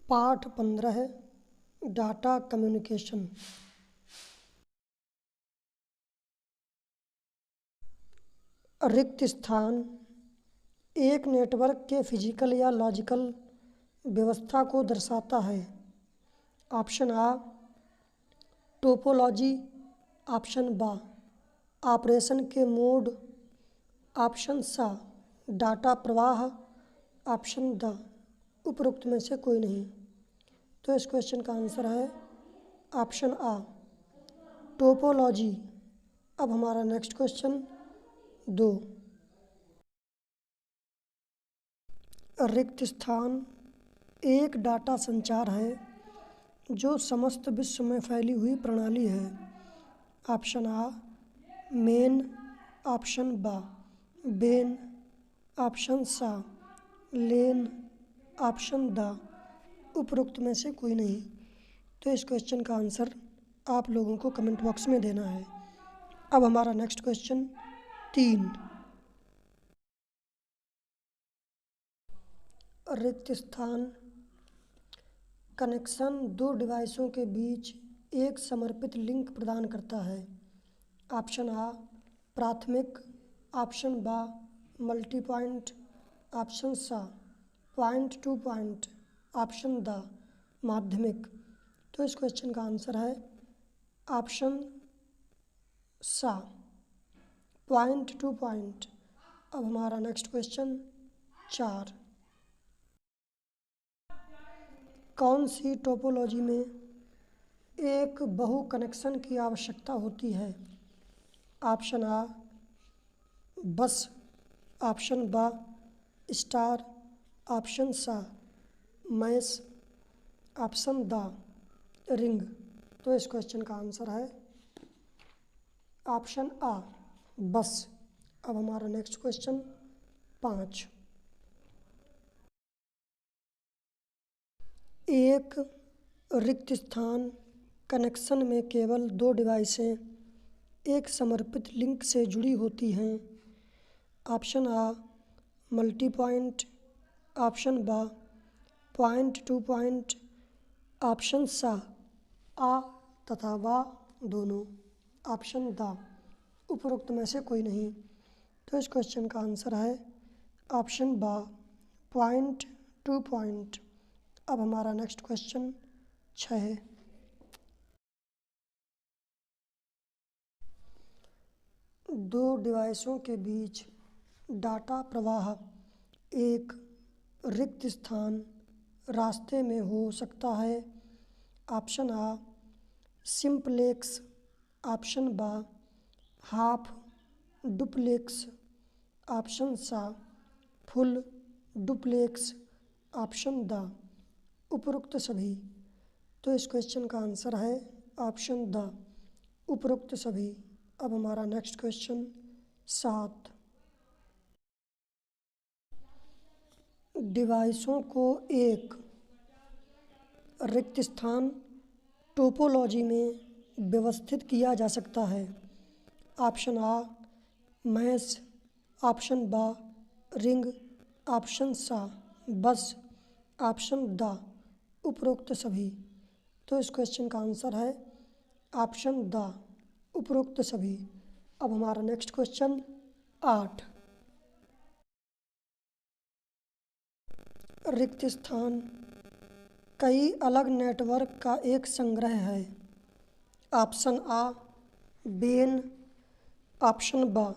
पाठ 15 है data communication. रिक्त स्थान एक नेटवर्क के फिजिकल या लॉजिकल व्यवस्था को दर्शाता है। ऑप्शन आ टोपोलॉजी, ऑप्शन बा ऑपरेशन के मोड, ऑप्शन सा डाटा प्रवाह, ऑप्शन द उपरोक्त में से कोई नहीं। तो इस क्वेश्चन का आंसर है ऑप्शन आ टोपोलॉजी। अब हमारा नेक्स्ट क्वेश्चन 2। रिक्त स्थान एक डाटा संचार है जो समस्त विश्व में फैली हुई प्रणाली है। ऑप्शन आ मेन, ऑप्शन बा बेन, ऑप्शन सा लेन, ऑप्शन द उपरोक्त में से कोई नहीं। तो इस क्वेश्चन का आंसर आप लोगों को कमेंट बॉक्स में देना है। अब हमारा नेक्स्ट क्वेश्चन 3। रिक्त स्थान कनेक्शन दो डिवाइसों के बीच एक समर्पित लिंक प्रदान करता है। ऑप्शन आ प्राथमिक, ऑप्शन बा मल्टी पॉइंट, ऑप्शन सा point two point, option the माध्यमिक। तो इस क्वेश्चन का आंसर है ऑप्शन सा पॉइंट टू पॉइंट। अब हमारा नेक्स्ट क्वेश्चन 4। कौन सी टोपोलॉजी में एक बहु कनेक्शन की आवश्यकता होती है? ऑप्शन आ बस, ऑप्शन बा स्टार, ऑप्शन सा मैश, ऑप्शन द रिंग। तो इस क्वेश्चन का आंसर है ऑप्शन आ बस। अब हमारा नेक्स्ट क्वेश्चन 5। एक रिक्त स्थान कनेक्शन में केवल दो डिवाइसें एक समर्पित लिंक से जुड़ी होती हैं। ऑप्शन आ मल्टी पॉइंट, ऑप्शन बा पॉइंट टू पॉइंट, ऑप्शन सा आ तथा बा दोनों, ऑप्शन द उपरोक्त में से कोई नहीं। तो इस क्वेश्चन का आंसर है ऑप्शन बा पॉइंट टू पॉइंट। अब हमारा नेक्स्ट क्वेश्चन 6। दो डिवाइसों के बीच डाटा प्रवाह एक रिक्त स्थान रास्ते में हो सकता है। ऑप्शन आ सिंपलेक्स, ऑप्शन बा हाफ डुप्लेक्स, ऑप्शन सा फुल डुप्लेक्स, ऑप्शन द उपरोक्त सभी। तो इस क्वेश्चन का आंसर है ऑप्शन द उपरोक्त सभी। अब हमारा नेक्स्ट क्वेश्चन 7। डिवाइसों को एक रिक्त स्थान टोपोलॉजी में व्यवस्थित किया जा सकता है। ऑप्शन आ मैश, ऑप्शन बा रिंग, ऑप्शन सा बस, ऑप्शन द उपरोक्त सभी। तो इस क्वेश्चन का आंसर है ऑप्शन द उपरोक्त सभी। अब हमारा नेक्स्ट क्वेश्चन 8। रिक्त स्थान कई अलग नेटवर्क का एक संग्रह है। ऑप्शन आ बेन, ऑप्शन बा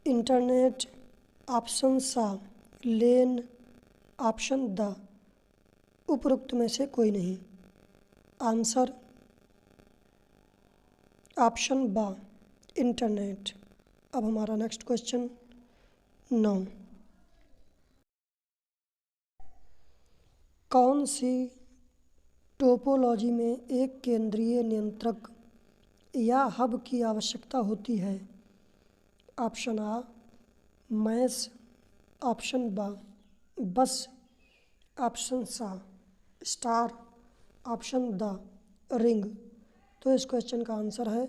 इंटरनेट, ऑप्शन सा लेन, ऑप्शन द उपरोक्त में से कोई नहीं। आंसर ऑप्शन बा इंटरनेट। अब हमारा नेक्स्ट क्वेश्चन 9। कौन सी टोपोलॉजी में एक केंद्रीय नियंत्रक या हब की आवश्यकता होती है? ऑप्शन आ मैश, ऑप्शन बा बस, ऑप्शन सा स्टार, ऑप्शन द रिंग। तो इस क्वेश्चन का आंसर है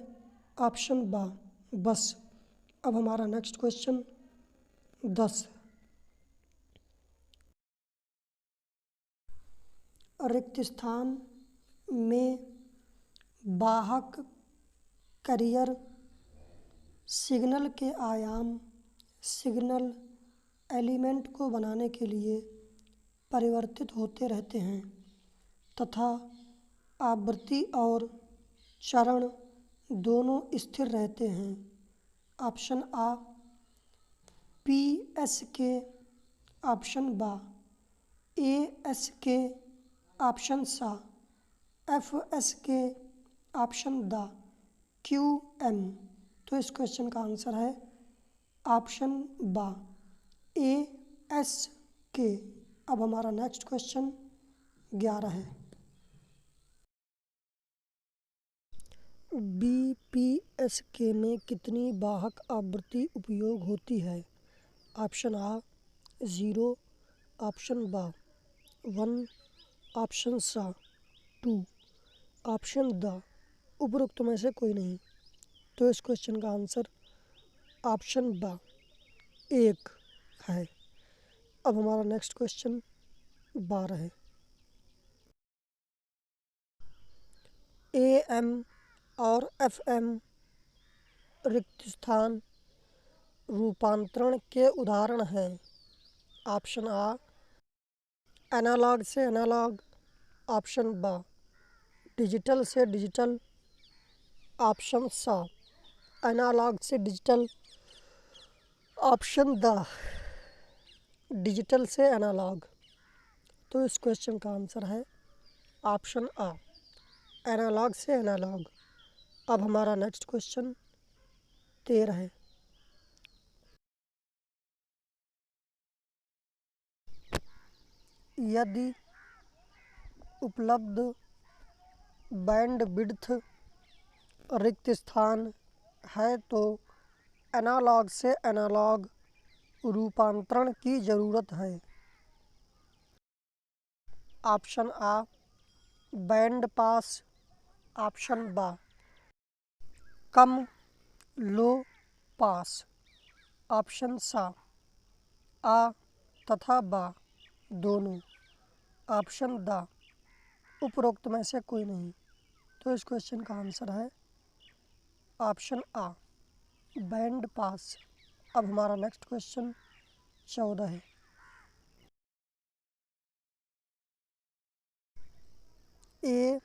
ऑप्शन बा बस। अब हमारा नेक्स्ट क्वेश्चन 10। रिक्त स्थान में वाहक कैरियर सिग्नल के आयाम सिग्नल एलिमेंट को बनाने के लिए परिवर्तित होते रहते हैं तथा आवृत्ति और चरण दोनों स्थिर रहते हैं। ऑप्शन आ पी एस के, ऑप्शन बा ए एस के, ऑप्शन सा एफ एस के, ऑप्शन दा क्यू एम। तो इस क्वेश्चन का आंसर है ऑप्शन बा ए एस के। अब हमारा नेक्स्ट क्वेश्चन 11 है। BPSK में कितनी वाहक आवृत्ति उपयोग होती है? ऑप्शन आ 0, ऑप्शन बा 1, ऑप्शन सा 2, ऑप्शन द उपरोक्त में से कोई नहीं। तो इस क्वेश्चन का आंसर ऑप्शन बा 1 है। अब हमारा नेक्स्ट क्वेश्चन 12 है। AM और FM रिक्त स्थान रूपांतरण के उदाहरण हैं। ऑप्शन आ एनालॉग से एनालॉग, ऑप्शन बा डिजिटल से डिजिटल, ऑप्शन सा एनालॉग से डिजिटल, ऑप्शन द डिजिटल से एनालॉग। तो इस क्वेश्चन का आंसर है ऑप्शन आ एनालॉग से एनालॉग। अब हमारा नेक्स्ट क्वेश्चन 13 है। यदि उपलब्ध बैंडविड्थ रिक्त स्थान है तो एनालॉग से एनालॉग रूपांतरण की ज़रूरत है। ऑप्शन आ बैंड पास, ऑप्शन बा कम लो पास, ऑप्शन सा आ तथा बा दोनों, ऑप्शन द उपरोक्त में से कोई नहीं। तो इस क्वेश्चन का आंसर है ऑप्शन आ बैंड पास। अब हमारा नेक्स्ट क्वेश्चन 14 है। ए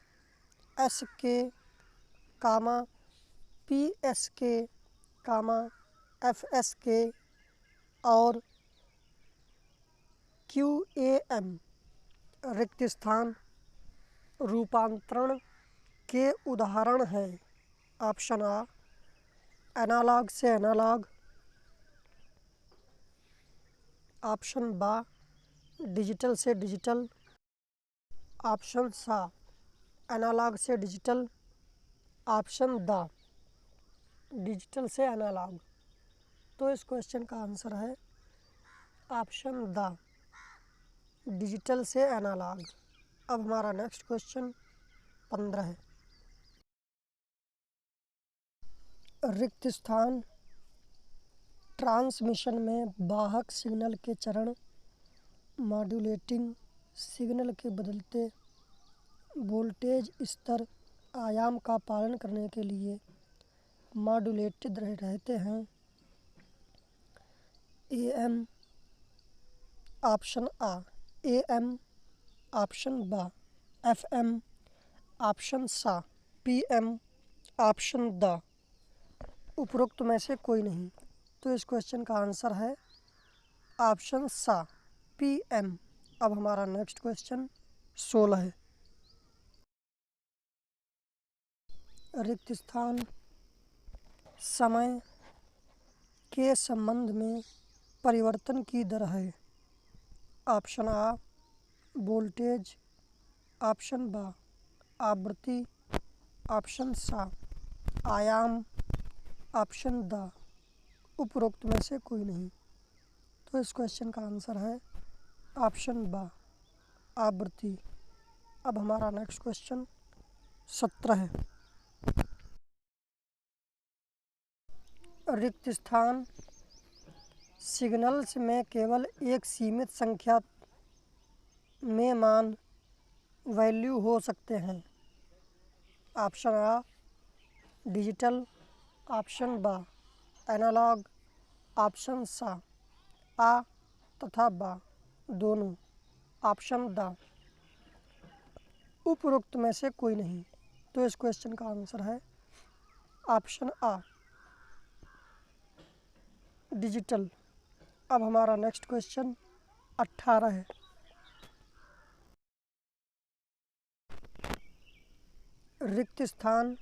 एस के कामा पी एस के कामा एफ एस के और क्यू ए एम रिक्त स्थान रूपांतरण के उदाहरण हैं। ऑप्शन आ एनालॉग से एनालॉग, ऑप्शन बा डिजिटल से डिजिटल, ऑप्शन सा एनालॉग से डिजिटल, ऑप्शन द डिजिटल से एनालॉग। तो इस क्वेश्चन का आंसर है ऑप्शन द डिजिटल से एनालॉग। अब हमारा नेक्स्ट क्वेश्चन 15 है। रिक्त स्थान ट्रांसमिशन में वाहक सिग्नल के चरण मॉड्यूलेटिंग सिग्नल के बदलते वोल्टेज स्तर आयाम का पालन करने के लिए मॉड्यूलेटेड रहते हैं। AM ऑप्शन आ AM, ऑप्शन बा FM, ऑप्शन सा PM, ऑप्शन द उपरोक्त में से कोई नहीं। तो इस क्वेश्चन का आंसर है ऑप्शन सा PM। अब हमारा नेक्स्ट क्वेश्चन 16 है। रिक्त स्थान समय के संबंध में परिवर्तन की दर है। ऑप्शन आ वोल्टेज, ऑप्शन बा आवृत्ति, ऑप्शन सा आयाम, ऑप्शन द उपरोक्त में से कोई नहीं। तो इस क्वेश्चन का आंसर है ऑप्शन बा आवृत्ति। अब हमारा नेक्स्ट क्वेश्चन 17 है। रिक्त स्थान सिग्नल्स में केवल एक सीमित संख्या में मान वैल्यू हो सकते हैं। ऑप्शन आ डिजिटल, ऑप्शन बा एनालॉग, ऑप्शन सा आ तथा बा दोनों, ऑप्शन द उपरोक्त में से कोई नहीं। तो इस क्वेश्चन का आंसर है ऑप्शन आ डिजिटल। अब हमारा नेक्स्ट क्वेश्चन 18 है। रिक्त स्थान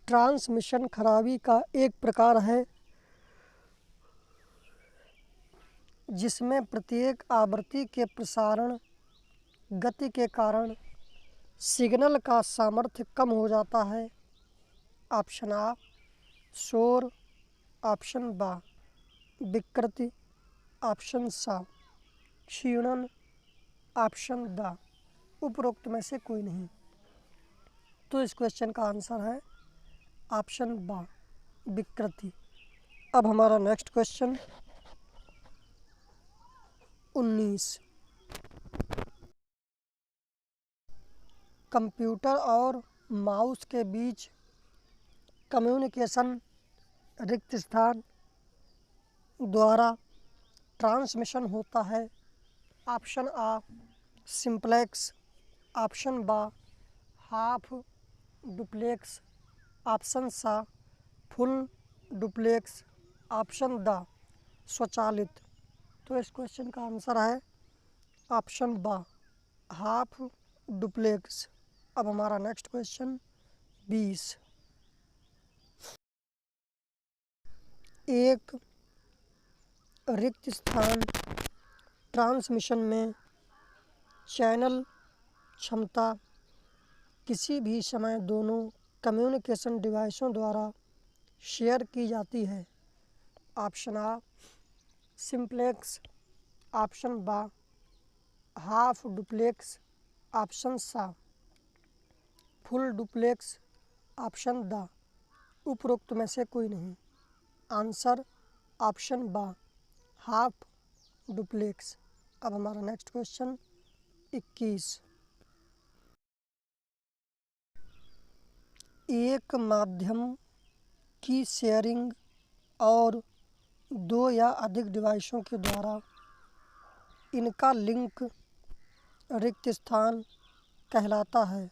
ट्रांसमिशन खराबी का एक प्रकार है जिसमें प्रत्येक आवृत्ति के प्रसारण गति के कारण सिग्नल का सामर्थ्य कम हो जाता है। ऑप्शन आ शोर, ऑप्शन बा विकृति, ऑप्शन सा क्षीणन, ऑप्शन द उपरोक्त में से कोई नहीं। तो इस क्वेश्चन का आंसर है ऑप्शन बा विकृति। अब हमारा नेक्स्ट क्वेश्चन 19। कंप्यूटर और माउस के बीच कम्युनिकेशन रिक्त स्थान द्वारा ट्रांसमिशन होता है। ऑप्शन आ सिंप्लेक्स, ऑप्शन बा हाफ डुप्लेक्स, ऑप्शन सा फुल डुप्लेक्स, ऑप्शन द स्वचालित। तो इस क्वेश्चन का आंसर है ऑप्शन बा हाफ डुप्लेक्स। अब हमारा नेक्स्ट क्वेश्चन 20। एक रिक्त स्थान ट्रांसमिशन में चैनल क्षमता किसी भी समय दोनों कम्युनिकेशन डिवाइसों द्वारा शेयर की जाती है। ऑप्शन आ सिंप्लेक्स, ऑप्शन बा हाफ डुप्लेक्स, ऑप्शन सा फुल डुप्लेक्स, ऑप्शन द उपरोक्त में से कोई नहीं। आंसर ऑप्शन बा हाफ डुप्लेक्स। अब हमारा नेक्स्ट क्वेश्चन 21। एक माध्यम की शेयरिंग और दो या अधिक डिवाइसों के द्वारा इनका लिंक रिक्त स्थान कहलाता है।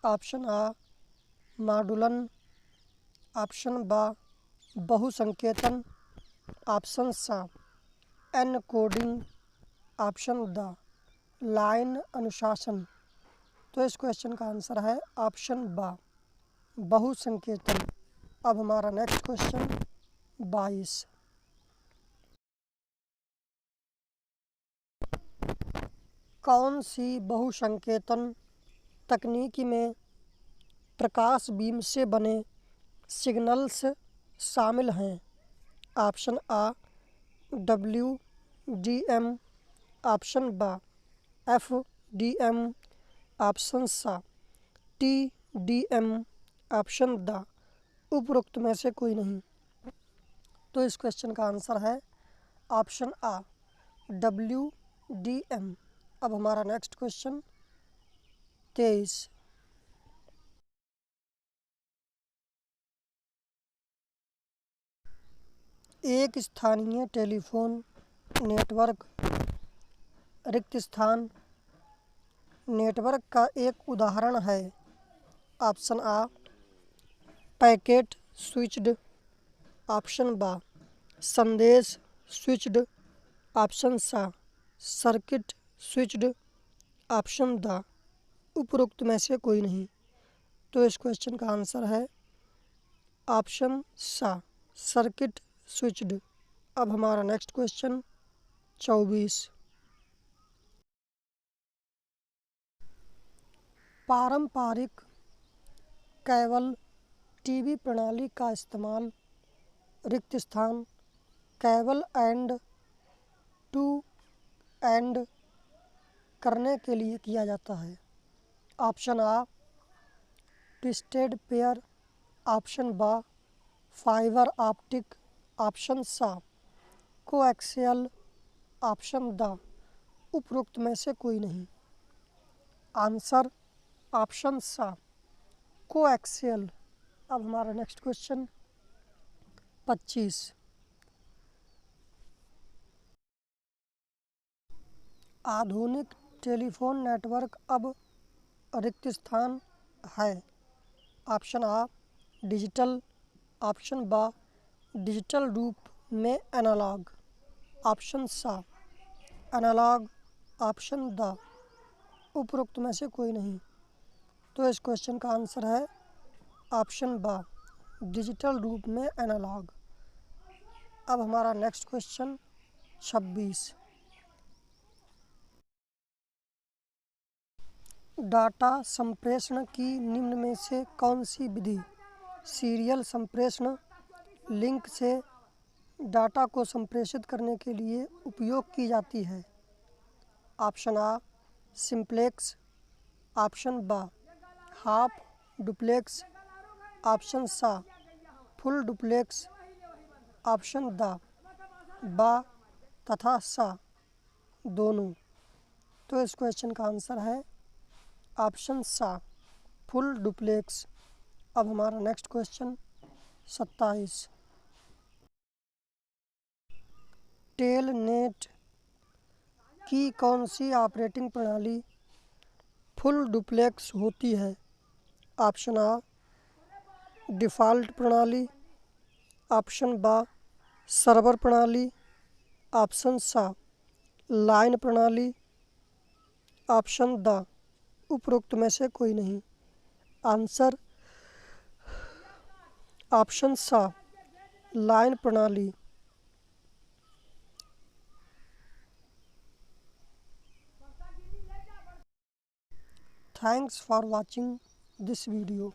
ऑप्शन आ मॉड्यूलन, ऑप्शन बा बहुसंकेतन, ऑप्शन सा एनकोडिंग, ऑप्शन द लाइन अनुशासन। तो इस क्वेश्चन का आंसर है ऑप्शन बा बहुसंकेतन। अब हमारा नेक्स्ट क्वेश्चन 22। कौन सी बहुसंकेतन तकनीकी में प्रकाश बीम से बने सिग्नल्स शामिल हैं। ऑप्शन आ WDM, ऑप्शन बा FDM, ऑप्शन सा TDM, ऑप्शन द उपरोक्त में से कोई नहीं। तो इस क्वेश्चन का आंसर है ऑप्शन आ WDM। अब हमारा नेक्स्ट क्वेश्चन 23। एक स्थानीय टेलीफोन नेटवर्क रिक्त स्थान नेटवर्क का एक उदाहरण है। ऑप्शन आ पैकेट स्विच्ड, ऑप्शन बा संदेश स्विच्ड, ऑप्शन सा सर्किट स्विच्ड, ऑप्शन द उपरोक्त में से कोई नहीं। तो इस क्वेश्चन का आंसर है ऑप्शन सा सर्किट स्विच्ड। अब हमारा नेक्स्ट क्वेश्चन 24। पारंपरिक केबल टीवी प्रणाली का इस्तेमाल रिक्त स्थान केबल एंड टू एंड करने के लिए किया जाता है। ऑप्शन आ ट्विस्टेड पेयर, ऑप्शन बा फाइबर ऑप्टिक, ऑप्शन सा कोएक्सियल, ऑप्शन द उपरोक्त में से कोई नहीं। आंसर ऑप्शन सा कोएक्सियल। अब हमारा नेक्स्ट क्वेश्चन 25। आधुनिक टेलीफोन नेटवर्क अब रिक्त स्थान है। ऑप्शन आ डिजिटल, ऑप्शन बा डिजिटल रूप में एनालॉग, ऑप्शन सा एनालॉग, ऑप्शन द उपरोक्त में से कोई नहीं। तो इस क्वेश्चन का आंसर है ऑप्शन बा डिजिटल रूप में एनालॉग। अब हमारा नेक्स्ट क्वेश्चन 26। डाटा संप्रेषण की निम्न में से कौन सी विधि सीरियल संप्रेषण लिंक से डाटा को संप्रेषित करने के लिए उपयोग की जाती है। ऑप्शन आ सिंप्लेक्स, ऑप्शन बा हाफ डुप्लेक्स, ऑप्शन सा फुल डुप्लेक्स, ऑप्शन द बा तथा सा दोनों। तो इस क्वेश्चन का आंसर है ऑप्शन सा फुल डुप्लेक्स। अब हमारा नेक्स्ट क्वेश्चन 27। टेलनेट की कौन सी ऑपरेटिंग प्रणाली फुल डुप्लेक्स होती है। ऑप्शन आ डिफ़ॉल्ट प्रणाली, ऑप्शन बा सर्वर प्रणाली, ऑप्शन सा लाइन प्रणाली, ऑप्शन द उपरोक्त में से कोई नहीं। आंसर ऑप्शन सा लाइन प्रणाली। Thanks for watching this video.